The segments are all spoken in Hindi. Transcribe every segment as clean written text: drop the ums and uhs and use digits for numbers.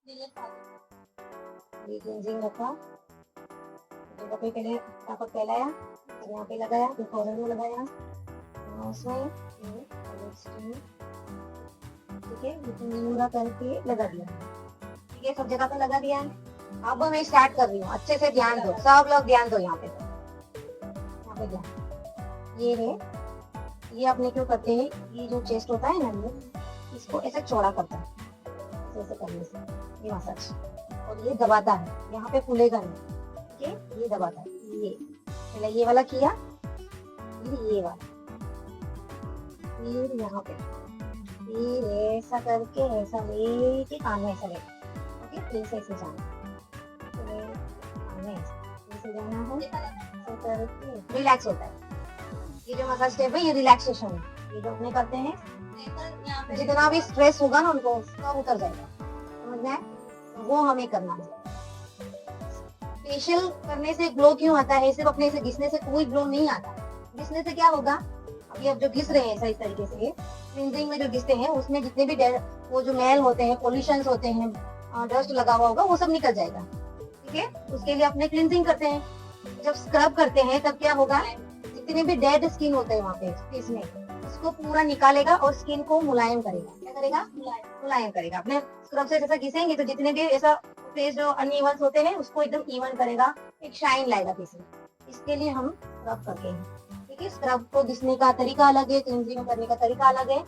ये क्लींजिंग रखा, जगह पे पहले ताकत फैलाया, फिर यहाँ पे लगाया, फिर कॉर्नर में लगाया, उसमें ठीक है, पूरा करके लगा दिया। ठीक है, सब जगह पे लगा दिया है। अब मैं स्टार्ट कर रही हूँ, अच्छे से ध्यान दो, सब लोग ध्यान दो यहाँ पे ध्यान। ये है, ये अपने क्यों करते हैं, ये जो चेस्ट होता है ना, ये इसको ऐसे चौड़ा करता है, ऐसे करने से ये मसाज, और ये दबाता है, यहाँ पे फूलेगा नहीं। ठीक है, ये दबाता है, ये पहले ये वाला किया, फिर ये वाला, फिर यहाँ पे, फिर ऐसा करके ऐसा लेके कान में ऐसा लेके, ओके, फिर से ऐसे जाना, कान में ऐसे जाना है, ऐसा करके रिलैक्स होता है। ये जो मसाज स्टेप है ये रिलैक्सेशन है, ये जो अपने करते हैं, जितना भी स्ट्रेस होगा ना उनको सब उतर जाएगा, समझ में? वो हमें करना है। फेशियल करने से ग्लो क्यों आता है? सिर्फ अपने से घिसने से कोई ग्लो नहीं आता। घिसने से क्या होगा, अभी अब जो घिस रहे हैं इस तरीके से, क्लींजिंग में जो घिसते हैं उसमें जितने भी वो जो मैल होते हैं, पॉल्यूशंस होते हैं, डस्ट लगा हुआ होगा, वो सब निकल जाएगा। ठीक है, उसके लिए अपने क्लींजिंग करते हैं। जब स्क्रब करते हैं तब क्या होगा, जितने भी डेड स्किन होते हैं वहाँ पे फेस में, उसको पूरा निकालेगा और स्किन को मुलायम करेगा। क्या करेगा? मुलायम करेगा। अपने स्क्रब से जैसा घिसेंगे तो जितने भी ऐसा फेस जो अनइवन होते हैं उसको एकदम इवन करेगा, एक शाइन लाएगा फेस में। इसके लिए हम स्क्रब करते हैं। ठीक है, स्क्रब को घिसने का तरीका अलग है, क्लींजिंग करने का तरीका अलग है,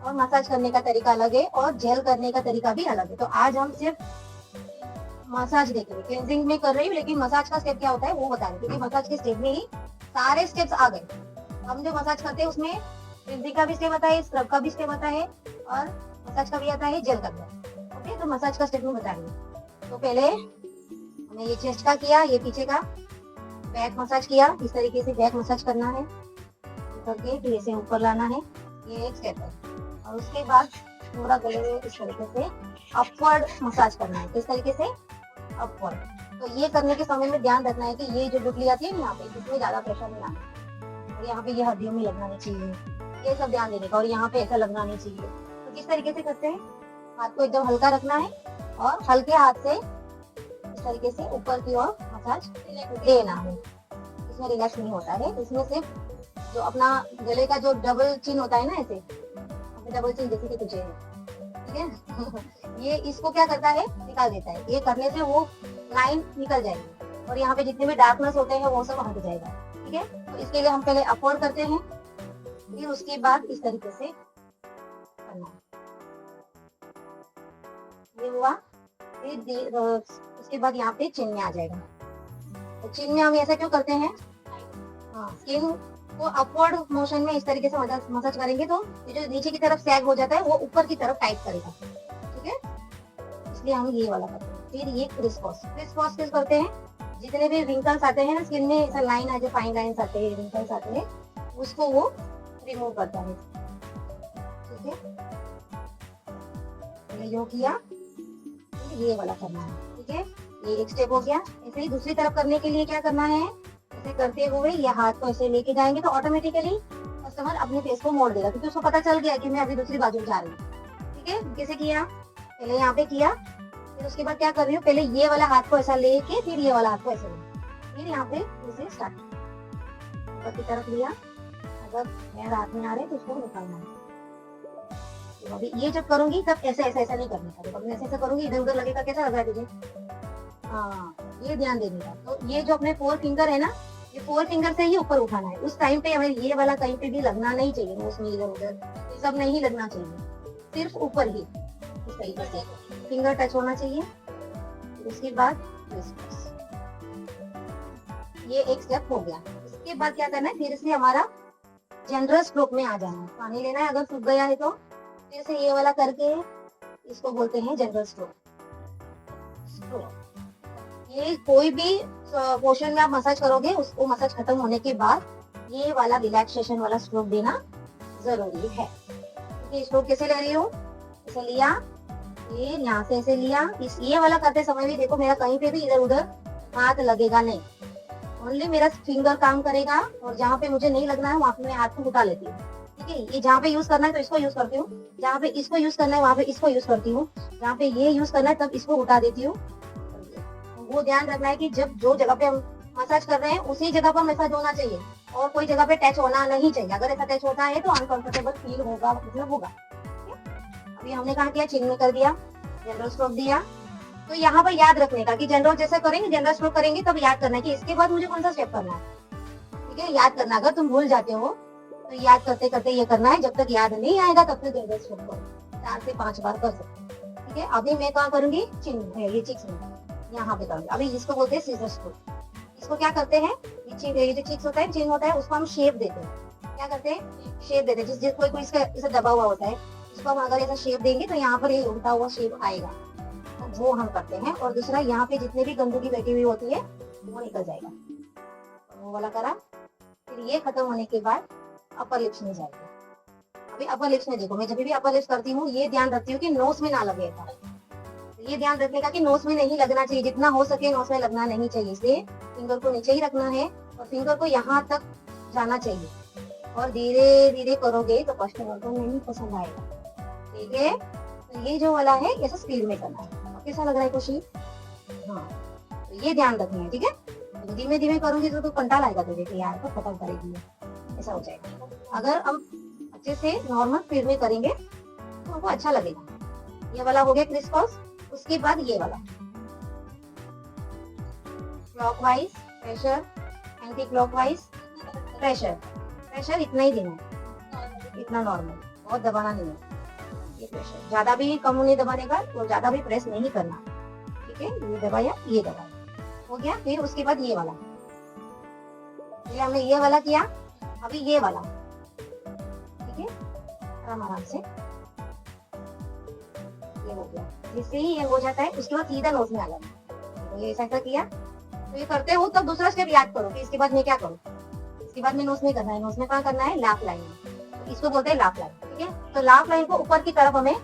और मसाज करने का तरीका अलग है, और जेल करने का तरीका भी अलग है। तो आज हम सिर्फ मसाज देखेंगे। क्लींजिंग में कर रही हूँ लेकिन मसाज का स्टेप क्या होता है वो बता रही हूँ, क्योंकि मसाज के स्टेप में ही सारे स्टेप्स आ गए। हम जो मसाज करते हैं उसमें क्लींजिंग का भी स्टेप आता है, स्क्रब का भी स्टेप आता है, और मसाज का भी आता है, जेल का भी आता है। ओके, तो मसाज का स्टेप में बता रही हूँ। तो पहले हमने ये चेस्ट का किया, ये पीछे का बैक मसाज किया, इस तरीके से बैक मसाज करना है करके, फिर इसे ऊपर लाना है, ये एक स्टेप है। और उसके बाद पूरा गले में इस तरीके से अपवर्ड मसाज करना है। किस तरीके से? अपवर्ड। तो ये करने के समय में ध्यान रखना है कि ये जो डुबली आती है यहाँ पे, इसमें ज्यादा प्रेशर नहीं आना, और यहाँ पे ये हड्डियों में लगना नहीं चाहिए, ये सब ध्यान देने का, और यहाँ पे ऐसा लगना नहीं चाहिए। तो किस तरीके से करते हैं, हाथ को एकदम हल्का रखना है और हल्के हाथ से इस तरीके से ऊपर की ओर मसाज देना है। इसमें रिलैक्स नहीं होता है, इसमें सिर्फ जो अपना गले का जो डबल चिन होता है ना, ऐसे डबल चिन जैसे कि तुझे है, ठीक है ये इसको क्या करता है, निकाल देता है। ये करने से वो लाइन निकल जाएगी और यहाँ पे जितने भी डार्कनेस होते हैं वो सब हट जाएगा। ठीक है, तो इसके लिए हम पहले अपवर्ड करते हैं, फिर उसके बाद इस तरीके से करना है। ये हुआ, फिर उसके बाद यहाँ पे चिन में आ जाएगा। तो चिन में हम ऐसा क्यों करते हैं, हाँ, स्किन को अपवर्ड मोशन में इस तरीके से मसाज करेंगे तो ये जो नीचे की तरफ सैग हो जाता है वो ऊपर की तरफ टाइट करेगा। ठीक है, इसलिए हम ये वाला करते हैं। फिर ये क्रिसक्रॉस किस करते हैं, जितने भी रिंकल्स आते हैं ना स्किन में, ऐसा लाइन आ, जो फाइन लाइंस आते हैं, रिंकल्स आते हैं, उसको वो रिमूव करता है। ठीक है, ये जो किया, ये वाला करना है। ठीक है, ये एक स्टेप हो गया। ऐसे ही दूसरी तरफ करने के लिए क्या करना है, ऐसे करते हुए ये हाथ को ऐसे लेके जाएंगे तो ऑटोमेटिकली कस्टमर अपने फेस को मोड़ देगा, क्योंकि उसको पता चल गया कि मैं अभी दूसरी बाजू जा रही हूँ। ठीक है, कैसे किया, पहले यहाँ पे किया, फिर उसके बाद क्या कर रही हूँ, पहले ये वाला हाथ को ऐसा लेके फिर ये वाला हाथ को ऐसे लेके, फिर यहाँ पे इसे स्टार्ट ऊपर की तरफ लिया। अगर हेयर हाथ में आ रहे तो उसको निकालना है। तो अभी ये जब करूंगी तब ऐसे ऐसे ऐसा नहीं करने का, अभी ऐसे ऐसे करूंगी इधर उधर लगेगा, कैसा लग रहा है तुझे, हाँ, ये ध्यान देने का। तो ये जो अपने 4 फिंगर है ना, ये 4 फिंगर से ही ऊपर उठाना है। उस टाइम पे हमें ये वाला कहीं पे भी लगना नहीं चाहिए, नोज में इधर उधर ये सब नहीं लगना चाहिए, सिर्फ ऊपर ही इस तरीके से फिंगर टच होना चाहिए। उसके बाद ये एक स्टेप हो गया। इसके बाद क्या करना है, फिर से हमारा जनरल स्ट्रोक में आ जाना है। पानी लेना है, अगर सूख गया है तो फिर से ये वाला करके, इसको बोलते हैं जनरल स्ट्रोक। ये कोई भी पोर्शन में आप मसाज करोगे, उसको मसाज खत्म होने के बाद ये वाला रिलैक्सेशन वाला स्ट्रोक देना जरूरी है। ये स्ट्रोक कैसे ले रही हूँ, इसे लिया, ये यहाँ से ऐसे लिया, इस ये वाला करते समय भी देखो मेरा कहीं पे भी इधर उधर हाथ लगेगा नहीं, ओनली मेरा फिंगर काम करेगा, और जहाँ पे मुझे नहीं लगना है वहां पे मैं हाथ को उठा लेती हूँ। ठीक है। ये जहाँ पे यूज करना है तो इसको यूज करती हूँ, जहाँ पे इसको यूज करना है वहां पे इसको यूज करती हूँ, जहाँ पे ये यूज करना है तब इसको उठा देती हूँ। वो ध्यान रखना है कि जब जो जगह पे हम मसाज कर रहे हैं उसी जगह पर मसाज होना चाहिए और कोई जगह पे टच होना नहीं चाहिए। अगर ऐसा टच होता है तो अनकंफर्टेबल फील होगा, मतलब होगा। अभी हमने कहा किया, चिन्ह में कर दिया, जनरल स्ट्रोक दिया। तो यहाँ पर याद रखने का कि जनरल जैसे करेंगे, जनरल स्ट्रोक करेंगे तब याद करना है कि इसके बाद मुझे कौन सा स्टेप करना है। ठीक है, याद करना। अगर तुम भूल जाते हो तो याद करते करते ये करना है, जब तक याद नहीं आएगा तब तक जनरल स्ट्रोक करो। 4 से 5 बार कर सकते। ठीक है, अभी मैं क्या करूंगी, चिन्ह है ये चिक्स में यहाँ पे करूंगी। अभी इसको बोलते हैं सीजर स्ट्रोक। इसको क्या करते हैं, ये जो चिक्स होता है, चिन्ह होता है, उसको हम शेप देते हैं। क्या करते हैं, शेप देते हैं। जिस कोई इसका इसे दबा हुआ होता है, इसको हम अगर ऐसा शेप देंगे तो यहाँ पर ये उल्टा हुआ शेप आएगा, तो वो हम करते हैं। और दूसरा, यहाँ पे जितने भी गंदगी बैठी हुई होती है वो निकल जाएगा, वो वाला करा। फिर ये खत्म होने के बाद अपर लिप्स में जाएगा। अभी अपर लिप्स में देखो, मैं जब भी अपर लिप्स करती हूँ ये ध्यान रखती हूँ कि नोज में ना लगेगा। ये ध्यान रखने का कि नोज में नहीं लगना चाहिए, जितना हो सके नोज में लगना नहीं चाहिए। इसलिए फिंगर को नीचे ही रखना है और फिंगर को यहाँ तक जाना चाहिए। और धीरे धीरे करोगे तो कस्टमर को नहीं पसंद आएगा। ठीक है, तो ये जो वाला है ऐसा स्पीड में करना है। कैसा लग रहा है खुशी? हाँ, तो ये ध्यान रखना है। ठीक है, तो धीमे धीमे करूंगी तो कंटाल आएगा तुझे कि यार तो खत्म करेगी, ऐसा हो जाएगा। अगर हम अच्छे से नॉर्मल स्पीड में करेंगे तो हमको अच्छा लगेगा। ये वाला हो गया क्रिस क्रॉस। उसके बाद ये वाला clockwise pressure, anti clockwise pressure. Pressure इतना ही देना है, इतना नॉर्मल, बहुत दबाना नहीं है। ये प्रेशर ज्यादा भी कम नहीं दबाने का और ज्यादा भी प्रेस नहीं करना। ठीक है, ये दबाया, ये दबाया, हो गया। फिर उसके बाद ये वाला, फिर हमने ये वाला किया। अभी ये वाला, ठीक है, आराम आराम से ये हो गया। जिससे ही ये हो जाता है उसके बाद सीधा नोज में आ जाना। तो ये ऐसा किया, तो ये करते हो तब दूसरा स्टेप याद करो कि इसके बाद मैं क्या करूँ। इसके बाद में नोज में करना है, नोज में कहाँ करना है, लाफ लाइन। इसको बोलते हैं लाफ लाइन। ठीक है, तो लाफ लाइन को ऊपर की तरफ हमें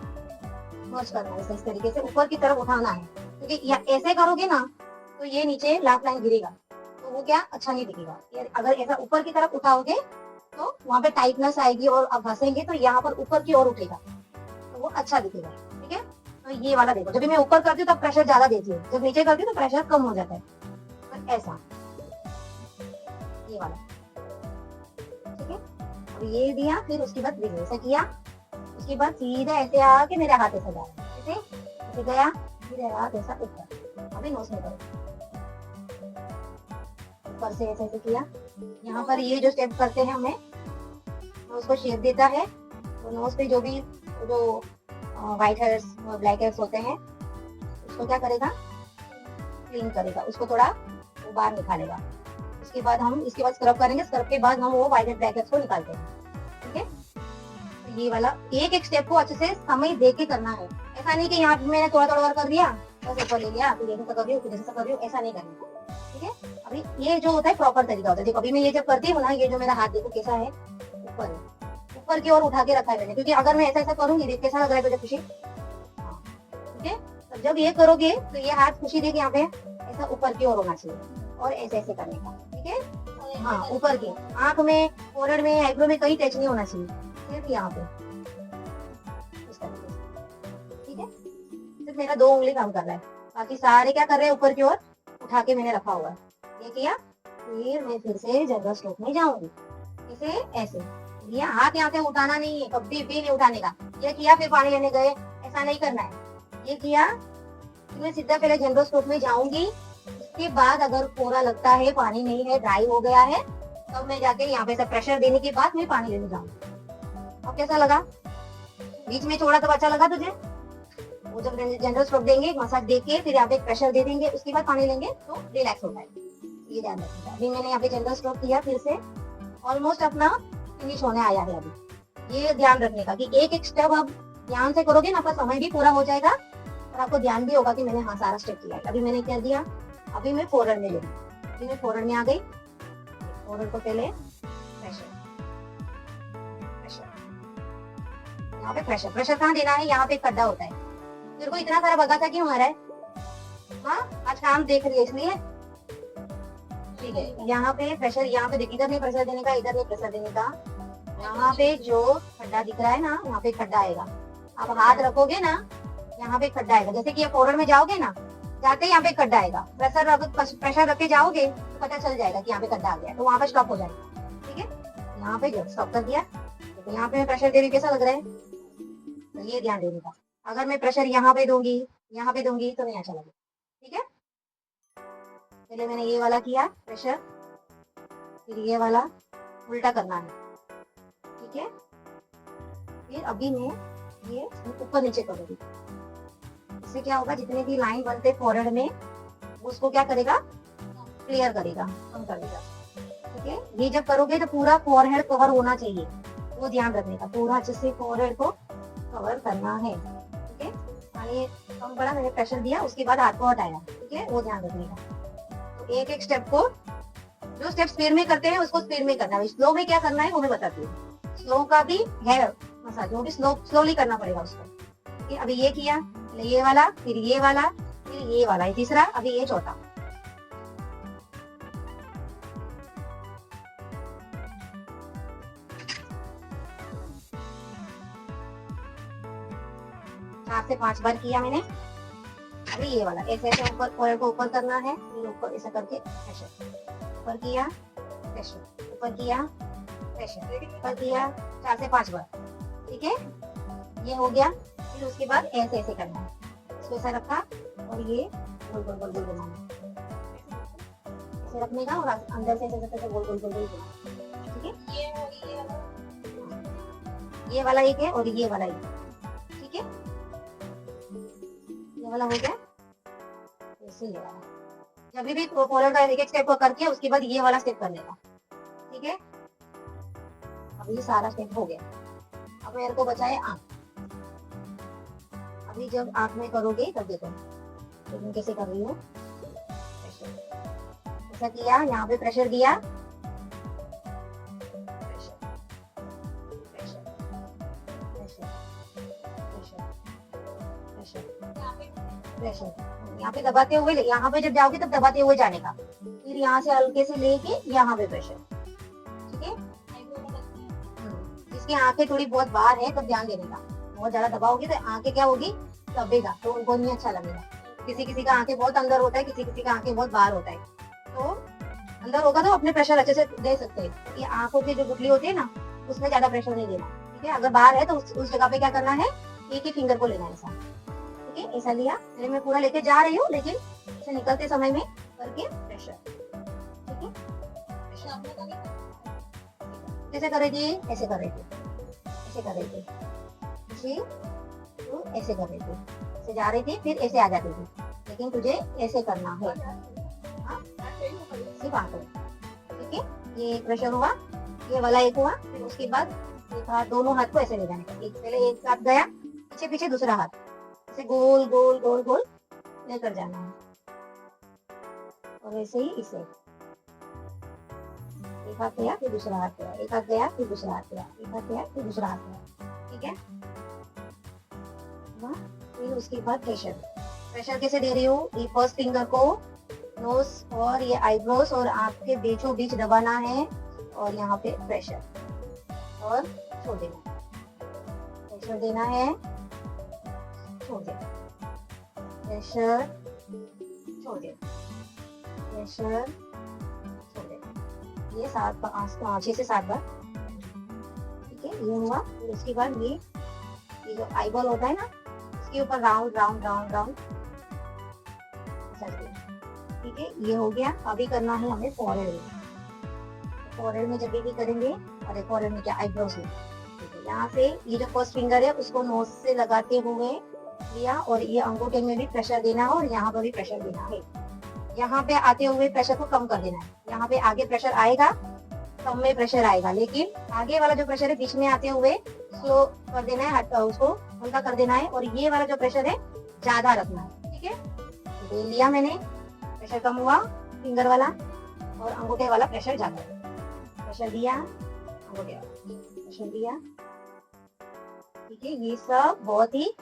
मर्ज करना है, इस तरीके से ऊपर की तरफ उठाना है। क्योंकि ऐसे करोगे ना तो ये नीचे लाफ लाइन गिरेगा, तो वो क्या अच्छा नहीं दिखेगा। अगर ऐसा ऊपर की तरफ उठाओगे तो वहां पे टाइटनेस आएगी और आप घसेंगे तो यहाँ पर ऊपर की ओर उठेगा, तो वो अच्छा दिखेगा। ठीक है, तो ये वाला देखो, जब मैं ऊपर करती हूँ तब प्रेशर ज्यादा देती हूँ, जब नीचे करती हूँ तो प्रेशर कम हो जाता है। तो ऐसा ये वाला, ठीक है। अब ये दिया, फिर उसके बाद ऐसा किया, उसके बाद सीधा ऐसे आके मेरे हाथ ऐसा जा ऐसे ऐसे गया, फिर हाथ ऐसा ऊपर। अभी नोज में करो, ऊपर से ऐसे ऐसे किया। यहाँ पर ये जो स्टेप करते हैं हमें नोज को शेप देता है। तो नोज पे जो भी जो व्हाइट हेयर्स और ब्लैक हेयर्स होते हैं उसको क्या करेगा, क्लीन करेगा, उसको थोड़ा वो बाहर निकालेगा। उसके बाद हम इसके बाद स्क्रब करेंगे, स्क्रब के बाद हम वो व्हाइट हेड ब्लैक हेयर्स को निकालते हैं। ठीक है, तो ये वाला एक एक स्टेप को अच्छे से समय दे के करना है। ऐसा नहीं कि यहाँ पे मैंने थोड़ा थोड़ा कर दिया, बस ऊपर ले लिया, फिर ऐसा कर रही हूँ, फिर ऐसा कर रही हूँ, ऐसा नहीं करना। ठीक है, अभी ये जो होता है प्रॉपर तरीका होता है। देखो अभी मैं ये जब करती हूँ ना, ये जो मेरा हाथ देखो कैसा है, ऊपर है, ऊपर की ओर उठा के रखा है मैंने, क्योंकि अगर मैं ऐसा ऐसा करूंगी, देख कैसा लग रहा है तुझे खुशी? ठीक है, तो जब ये करोगे तो ये हाथ खुशी देगी, यहाँ पे ऐसा ऊपर की ओर होना चाहिए और ऐसे ऐसे करने का। ठीक है, हाँ, ऊपर की आंख में, फोrehead में, आईब्रो में कहीं टच नहीं होना चाहिए, सिर्फ यहाँ पे इस तरीके से। ठीक है, सिर्फ मेरा 2 उंगली काम कर रहा है, बाकी सारे क्या कर रहे हैं, ऊपर की ओर उठा के मैंने रखा हुआ है। ये किया, फिर मैं फिर से जनरल स्ट्रोक में जाऊंगी, इसे ऐसे ये हाथ यहाँ से उठाना नहीं है, कभी भी नहीं उठाने का। ये किया, फिर पानी लेने गए, ऐसा नहीं करना है। ये किया, मैं सीधा पहले जनरल स्ट्रोक में जाऊंगी। उसके बाद अगर कोरा लगता है, पानी नहीं है, ड्राई हो गया है, तब मैं जाके यहाँ पे से प्रेशर देने के बाद मैं पानी लेने जाऊंगी। अब कैसा लगा? बीच में छोड़ा तो अच्छा लगा तुझे? वो जब जनरल स्ट्रोक देंगे, मसाज देके फिर यहाँ पे प्रेशर दे देंगे, उसके बाद पानी लेंगे तो रिलैक्स होता है। ये ध्यान रखिएगा। अभी मैंने यहाँ पे जनरल स्ट्रोक किया, फिर से ऑलमोस्ट अपना फिनिश होने आया है। अभी ये ध्यान रखने का कि एक एक स्टेप आप ध्यान से करोगे ना, आपका समय भी पूरा हो जाएगा और आपको ध्यान भी होगा कि मैंने हाँ सारा स्टेप किया है। अभी मैंने क्या दिया, अभी मैं फोरहेड में लूंगी। अभी मैं फोरहेड में आ गई। फोरहेड को पहले प्रेशर, प्रेशर, यहाँ पे प्रेशर, प्रेशर कहाँ देना है, यहाँ पे एक खड्डा होता है। तेरे को इतना सारा बगासा क्यों आ रहा है? हाँ, आज काम देख रही है इसलिए। ठीक है, यहाँ पे प्रेशर, यहाँ पे देख, इधर नहीं प्रेशर देने का, इधर नहीं प्रेशर देने का, यहाँ पे जो खड्डा दिख रहा है ना, यहाँ पे खड्डा आएगा। आप हाथ रखोगे ना, यहाँ पे खड्डा आएगा। जैसे कि ये फोरन में जाओगे ना, जाते ही यहाँ पे खड्डा आएगा। प्रेशर रख के जाओगे तो पता चल जाएगा कि यहाँ पे खड्डा आ गया, तो वहां पे स्टॉप हो जाएगा। ठीक है, यहाँ पे स्टॉप कर दिया, तो यहाँ पे मैं प्रेशर दे रही हूँ, कैसा लग रहा है? तो ये ध्यान देने का। अगर मैं प्रेशर यहाँ पे दूंगी, यहाँ पे दूंगी, तो नहीं अच्छा लगेगा। ठीक है, पहले मैंने ये वाला किया प्रेशर, फिर ये वाला उल्टा करना है। ठीक है, फिर अभी मैं ये ऊपर नीचे करूंगी। इससे क्या होगा, जितने भी लाइन बनते फॉरवर्ड में, उसको क्या करेगा, क्लियर करेगा, कम कर देगा। ठीक है, ये जब करोगे तो पूरा फोरहेड कवर होना चाहिए, वो ध्यान रखने का। पूरा अच्छे से फोरहेड को कवर करना है। ठीक है, पानी कम पड़ा, मैंने प्रेशर दिया, उसके बाद हाथ को हटाया। ठीक है, वो ध्यान रखने का। तो एक एक स्टेप को, जो स्टेप स्पीड में करते हैं उसको स्पीड में करना है। स्लो में क्या करना है वो मैं बताती हूँ। स्लो का भी है मसाज, वो भी स्लोली करना पड़ेगा उसको। ठीक है, अभी ये किया, ये वाला, फिर ये वाला, फिर ये वाला, ये तीसरा, अभी ये चौथा। चार से 5 बार किया मैंने। अभी ये वाला ऐसे ऐसे ऊपर, फोरहेड को ऊपर करना है, फिर ऊपर ऐसा करके प्रेशर, ऊपर किया प्रेशर, ऊपर किया प्रेशर, ऊपर किया 4 से 5 बार। ठीक है, ये हो गया। फिर उसके बाद ऐसे ऐसे करना है, इसको ऐसा रखा और ये गोल गोल गोल गोल बनाना, ऐसे रखने का और अंदर से ऐसे ऐसे गोल गोल गोल गोल बनाना। ठीक है, ये वाला एक है और ये वाला एक। ठीक है, ये वाला हो गया, ऐसे ये वाला। जब भी फॉरवर्ड का एक एक स्टेप को करके उसके बाद ये वाला स्टेप करने का। ठीक है, अब ये सारा स्टेप हो गया। अब मेरे को बचाए आंख। अभी जब आंख में करोगे तब देखो तो मैं कैसे कर रही हूँ। ऐसा किया, यहाँ पे प्रेशर दिया, pressure pressure pressure pressure pressure pressure, यहाँ पे दबाते हुए, यहाँ पे जब जाओगे तब दबाते हुए जाने का। फिर यहाँ से हल्के से लेके यहाँ पे प्रेशर। ठीक है, जिसकी आंखें थोड़ी बहुत बाहर है तब ध्यान देने का। बहुत ज्यादा दबाओगे तो आंखें क्या होगी, दबेगा, तो उनको नहीं अच्छा लगेगा। किसी किसी का आंखें बहुत अंदर होता है, किसी किसी का आंखें बहुत बाहर होता है। तो अंदर होगा तो अपने प्रेशर अच्छे से दे सकते हैं। ये आंखों की जो गुठली होती है ना, उसमें ज्यादा प्रेशर नहीं देना। ठीक है, अगर बाहर है तो उस जगह पे क्या करना है, एक ही फिंगर को लेना है ऐसा। ठीक है, ऐसा लिया, मैं पूरा लेके जा रही हूँ, लेकिन इसे निकलते समय में करके प्रेशर। ठीक है, कैसे कर रही थी, ऐसे कर रही थी, ऐसे कर रही थी, तो ऐसे कर रही थी, ऐसे जा रही थी, फिर ऐसे आ जाती थी, लेकिन तुझे ऐसे करना है। सिर्फ आंखों। ठीक है, ये प्रेशर हुआ, ये वाला एक हुआ, फिर उसके बाद एक हाथ, दोनों हाथ को ऐसे ले जाने का। एक पहले एक हाथ गया, पीछे पीछे दूसरा हाथ, ऐसे गोल गोल गोल गोल लेकर जाना है। और ऐसे ही इसे, एक हाथ गया फिर दूसरा हाथ गया, एक हाथ गया फिर दूसरा हाथ गया, एक हाथ गया फिर दूसरा हाथ गया। ठीक है, फिर उसके बाद प्रेशर। प्रेशर कैसे दे रही हूँ, ये फर्स्ट फिंगर को नोज और ये आईब्रोज और आंख के बीचों बीच दबाना है, और यहाँ पे प्रेशर और छोड़ देना, प्रेशर देना है, छोड़ देना, प्रेशर छोड़ देना, प्रेशर छोड़ देना। ये 6 से 7 बार। ठीक है, ये हुआ। फिर उसके बाद ये जो आईबॉल होता है ना, इसके ऊपर राउंड राउंड राउंड राउंड। ठीक है, ये हो गया। अभी करना है हमें फॉरहेड में। फॉरहेड में जब भी करेंगे, और फॉरहेड में क्या, आईब्रोज में। यहाँ से ये जो फर्स्ट फिंगर है उसको नोज से लगाते हुए लिया, और ये अंगूठे में भी प्रेशर देना है, और यहाँ पर भी प्रेशर देना है। यहाँ पे आते हुए प्रेशर को कम कर देना है। यहाँ पे आगे प्रेशर आएगा, कम में प्रेशर आएगा, लेकिन आगे वाला जो प्रेशर है बीच में आते हुए स्लो कर देना है, उसको हल्का कर देना है, और ये वाला जो प्रेशर है ज्यादा रखना है। ठीक है, तो लिया मैंने, प्रेशर कम हुआ फिंगर वाला, और अंगूठे वाला प्रेशर ज्यादा, प्रेशर दिया, अंगूठे वाला प्रेशर दिया। ठीक है, ये सब बहुत ही।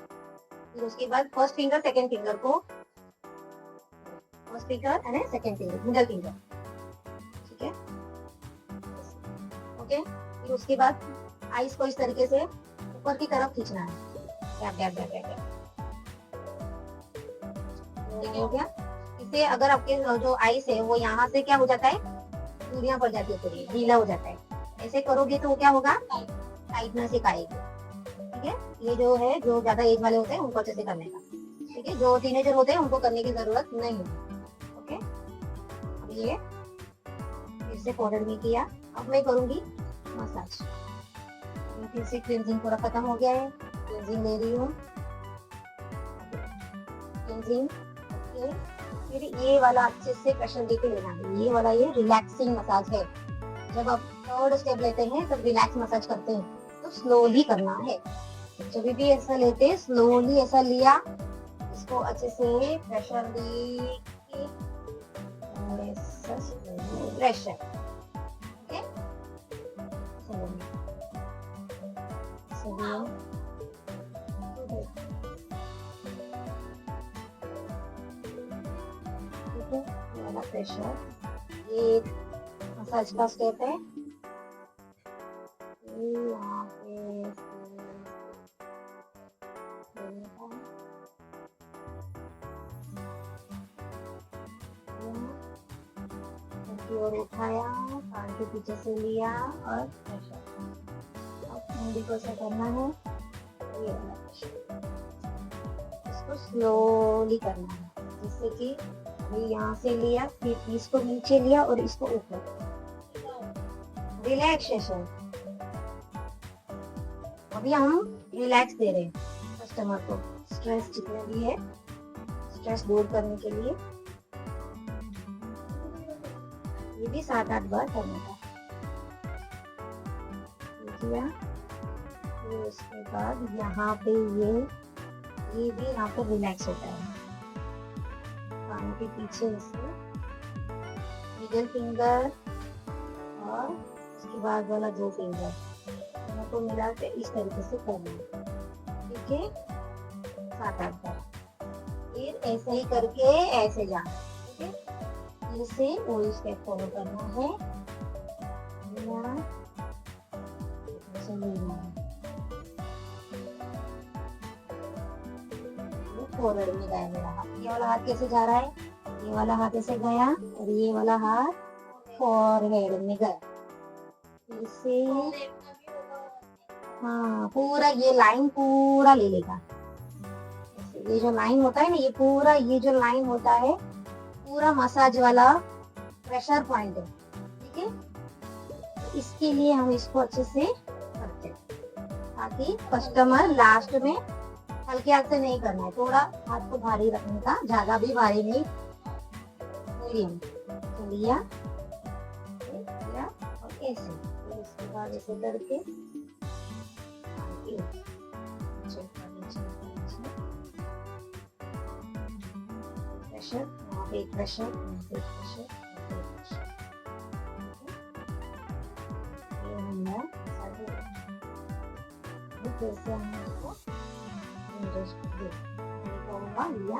फिर उसके बाद फर्स्ट फिंगर सेकंड फिंगर को, first finger and second finger, middle finger. ठीक है, ओके। फिर उसके बाद आइस को इस तरीके से ऊपर की तरफ खींचना है। Dab dab dab dab dab. हो गया। इससे अगर आपके जो आइस है वो यहाँ से क्या हो जाता है, दूरियां पड़ जाती है, पूरी ढीला हो जाता है। ऐसे करोगे तो क्या होगा, टाइटनेस एक आएगी। ठीक है, ये जो है जो ज्यादा एज वाले होते हैं उनको अच्छे से करने का। ठीक है, जो टीनेजर होते हैं उनको करने की जरूरत नहीं है। ओके, अब ये फिर से पाउडर में किया, अब मैं करूंगी मसाज। फिर से क्लींजिंग पूरा खत्म हो गया है, क्लींजिंग ले रही हूँ, क्लींजिंग। ओके, फिर ये वाला अच्छे से प्रेशर देके लेना है। ये वाला ये रिलैक्सिंग मसाज है। जब आप थर्ड स्टेप लेते हैं तब रिलैक्स मसाज करते हैं, तो स्लोली करना है। जब भी ऐसा लेते हैं स्लोली ऐसा लिया, इसको अच्छे से प्रेशर दी, प्रेशर। ओके, वाला प्रेशर, ये मसाज का स्टेप है। यहाँ पे और उठाया, कान के पीछे से लिया और प्रेशर। अब मुंडी को ऐसा करना है, ये वाला प्रेशर, इसको स्लोली करना है, जिससे कि अभी यहाँ से लिया, फिर इसको नीचे लिया और इसको ऊपर। रिलैक्सेशन, अभी हम रिलैक्स दे रहे हैं कस्टमर को, स्ट्रेस जितने भी है स्ट्रेस दूर करने के लिए। ये भी 7-8 बार करने का किया। फिर उसके बाद यहाँ पे ये भी यहाँ पे रिलैक्स होता है, कान के पीछे से मिडिल फिंगर और उसके बाद वाला 2 फिंगर को मिला के इस तरीके से करना। ठीक है, 7-8 बार। फिर ऐसे ही करके ऐसे जाना। ठीक है, फिर से वही स्टेप फॉलो करना है। फॉरवर्ड में गया मेरा हाथ, ये वाला हाथ कैसे जा रहा है, ये वाला हाथ ऐसे गया और ये वाला हाथ फॉरवर्ड में गया। फिर से हाँ, पूरा ये लाइन पूरा ले लेगा। ये जो लाइन होता है ना, ये पूरा ये जो लाइन होता है पूरा मसाज वाला प्रेशर पॉइंट है। ठीक है, तो इसके लिए हम इसको अच्छे से करते हैं, ताकि कस्टमर लास्ट में हल्के हाथ से नहीं करना है, थोड़ा हाथ को भारी रखने का, ज्यादा भी भारी नहीं, मीडियम। तो लिया और ऐसे, उसके बाद ऐसे करके प्रेशर, वहाँ पे एक प्रेशर, वहाँ पे एक प्रेशर, वहाँ पे एक प्रेशर। ये हमने कैसे हमने इसको एडजस्ट कर लिया।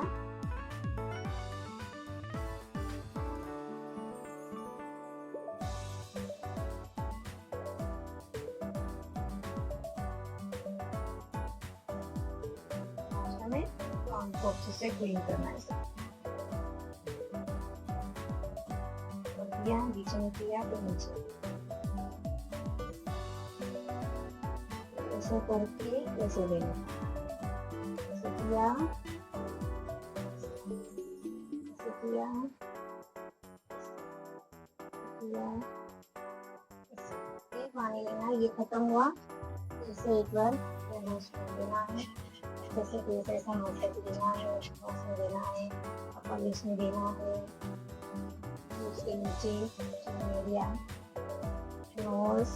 हमें कान को अच्छे से क्लीन करना है, किया बीच में किया तो नीचे, ऐसे करके ऐसे लेना, ऐसे किया, ऐसे किया, ऐसे पानी लेना। ये खत्म हुआ, फिर से एक बार देना है, जैसे कि ऐसा मसाज देना है, में देना है, अपर लिप्स में देना है, उसके नीचे एरिया, नोज,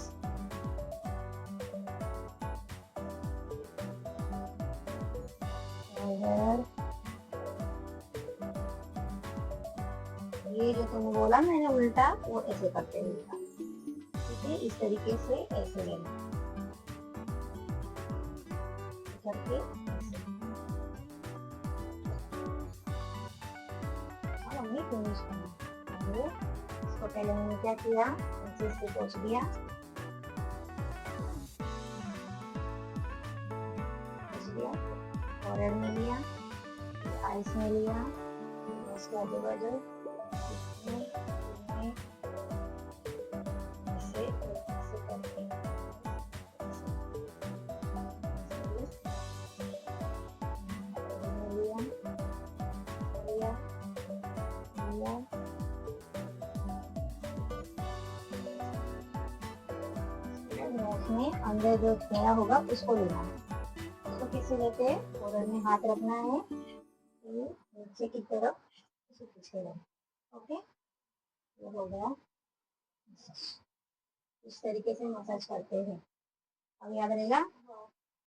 ये जो तुमने बोला मैंने उल्टा, वो ऐसे करते हैं उल्टा। ठीक है, इस तरीके से ऐसे लेना करके ऐसे। और हमने फिनिश करना। इसको पहले मैंने क्या किया, नीचे से पोंछ दिया, इसमें लिया, उसके आजू बाजू इसमें, इसमें, ऐसे ऐसे करके लिया, लिया, लिया, उसमें अंदर जो गया होगा उसको लेना है। उसको किसी लेते हैं, कॉर्नर में हाथ रखना है, नीचे की तरफ उसे पीछे रखना। ओके, ये हो गया। इस तरीके से मसाज करते हैं। अब याद रहेगा।